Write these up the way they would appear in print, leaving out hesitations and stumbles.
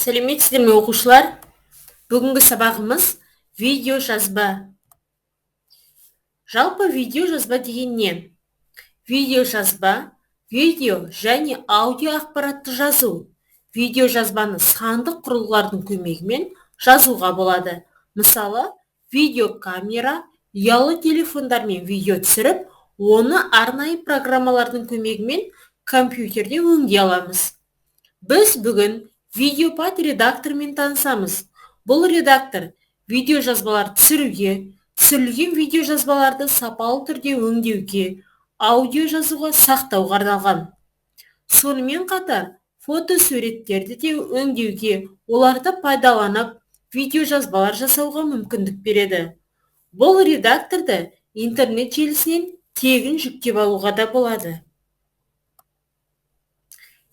Сәлеметсіздер ме оқушылар? Бүгінгі сабағымыз видео жазба. Жалпы видео жазба деген не? Видео жазба, видео және аудио ақпаратты жазу. Видео жазбаны сандық құрылғылардың көмегімен жазуға болады. Мысалы, видеокамера, ұялы телефондармен видео түсіріп, оны арнайы программалардың көмегімен компьютерде өңдей аламыз. Біз бүгін видеопад редактормен танысамыз. Бұл редактор видео жазбалар түсіруге, түсірілген видео жазбаларды сапалы түрде өңдеуге, аудио жазуға, сақтауға арналған. Сонымен қатар, фотосуреттерді де өңдеуге, оларды пайдаланып, видео жазбалар жасауға мүмкіндік береді. Бұл редакторды интернет желісінен тегін жүктеп алуға да болады.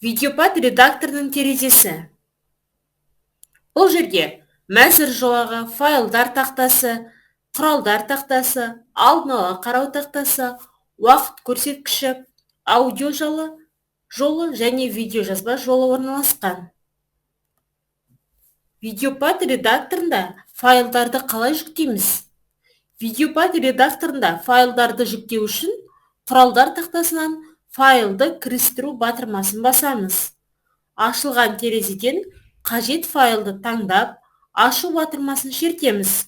Видеопад редакторының терезесі. Бұл жерде мәзір жолағы, файлдар тақтасы, құралдар тақтасы, алдын ала қарау тақтасы, уақыт көрсеткіші, аудио жолы және видео жазба жолы орналасқан. Видеопад редакторында файлдарды қалай жүктейміз? Видеопад редакторында файлдарды жүктеу үшін құралдар тақтасынан файлды кірістіру батырмасын басамыз. Ашылған терезеден қажет файлды таңдап, ашу батырмасын шертеміз.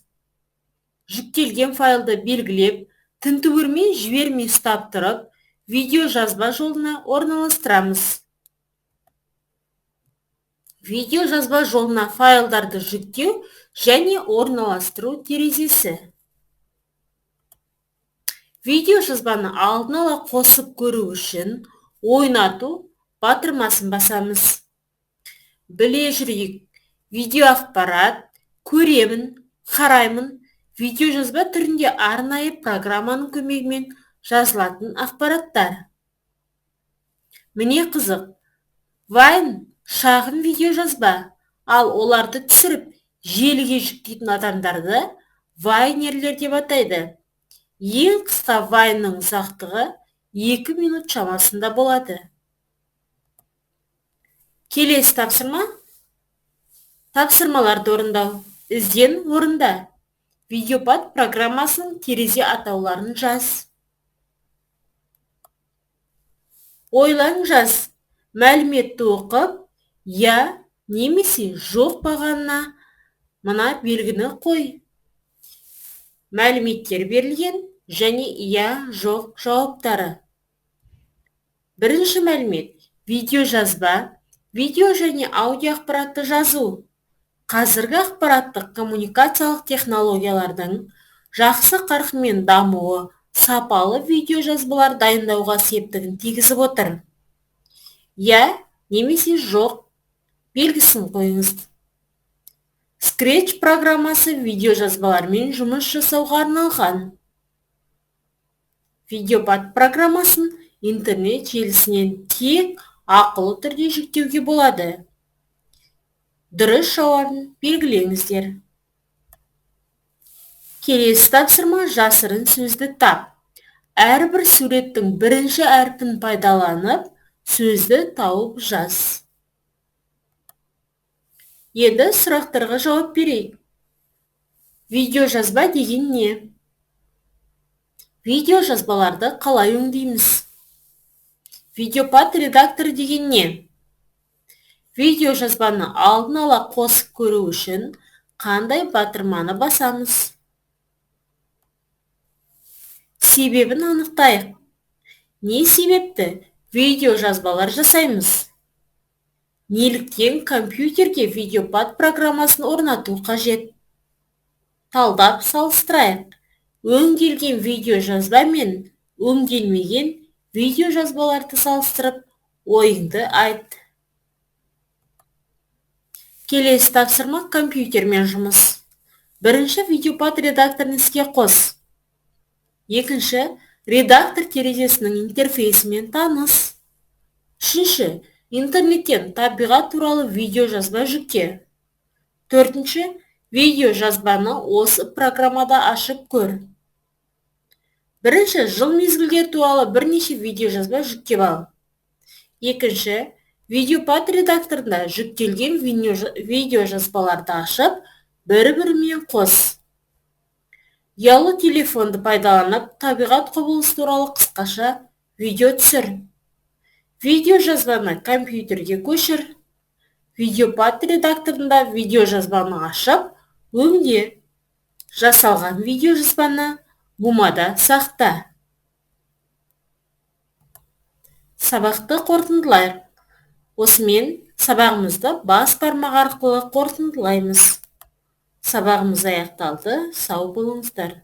Жүктелген файлды белгілеп, тінтуірмен жібермей ұстап тұрып, видео жазба жолына орналастырамыз. Видео жазба жолына файлдарды жүктеу және орналастыру терезесі. Видео жазбаны алдын ала қосып көру үшін ойнату батырмасын басамыз. Біле жүрейік, видео ақпарат, көремін, қараймын, видео жазба түрінде арнайы программаның көмегімен жазылатын ақпараттар. Міне қызық, Вайн шағын видео жазба, ал оларды түсіріп, желіге жүктейтін адамдарды вайнерлер деп атайды. Ең қысқа вайнның ұзақтығы 2 минут шамасында болады. Келесі тапсырма. Тапсырмаларды орындау. Ізден орында. Видеопад программасының терезе атауларын жаз. Ойлан жаз. Мәліметті оқып, я немесе жоқ бағанына мына белгіні қой. Мәліметтер берілген және я, жоқ жауаптары. Бірінші мәлімет. Видео жазба, видео және аудио ақпаратты жазу. Қазіргі ақпараттық коммуникациялық технологиялардың жақсы қарқынмен дамуы сапалы видео жазбалар дайындауға септігін тигізіп отыр. Я немесе жоқ белгісін қойыңыз. Scratch программасы видео жазбалармен жұмыс жасауға арналған. Видеопад программасын интернет желісінен тек ақылы түрде жүктеуге болады. Дұрыс жауабын белгілеңіздер. Келесі тапсырма жасырын сөзді тап. Әрбір суреттің бірінші әрпін пайдаланып, сөзді тауып жаз. Енді сұрақтарға жауап берейік. Видео жазба деген не? Видео жазбаларды қалай өңдейміз? Видеопад редакторы деген не? Видео жазбаны алдын ала қосып көру үшін қандай батырманы басамыз? Себебін анықтайық. Не себепті видео жазбалар жасаймыз? Неліктен компьютерге видеопад программасын орнату қажет? Талдап салыстырайық. Өңделген видео жазба мен өңделмеген видео жазбаларды салыстырып, ойыңды айт. Келесі тапсырма компьютермен жұмыс. Бірінші видеопад редакторын іске қос. Екінші, редактор терезесінің интерфейсімен таныс. Үшінші, интернеттен табиғат туралы видео жазба жүкте. Төртінші, видео жазбаны осы программада ашып көр. Бірінші, жыл мезгілдер туралы бірнеше видео жазба жүктеп ал. Екінші, видеопад редакторында жүктелген видео жазбаларды ашып, бір-бірімен қос. Ұялы телефонды пайдаланып, табиғат құбылысы туралы қысқаша видео түсір. Видео жазбаны компьютерге көшір. Видеопад редакторында видео жазбаны ашып, өңде. Жасалған видео жазбаны бумада сақта. Сабақты қорытындылайық. Осымен сабағымызды бас бармақ арқылы қорытындылаймыз. Сабағымыз аяқталды. Сау болыңыздар.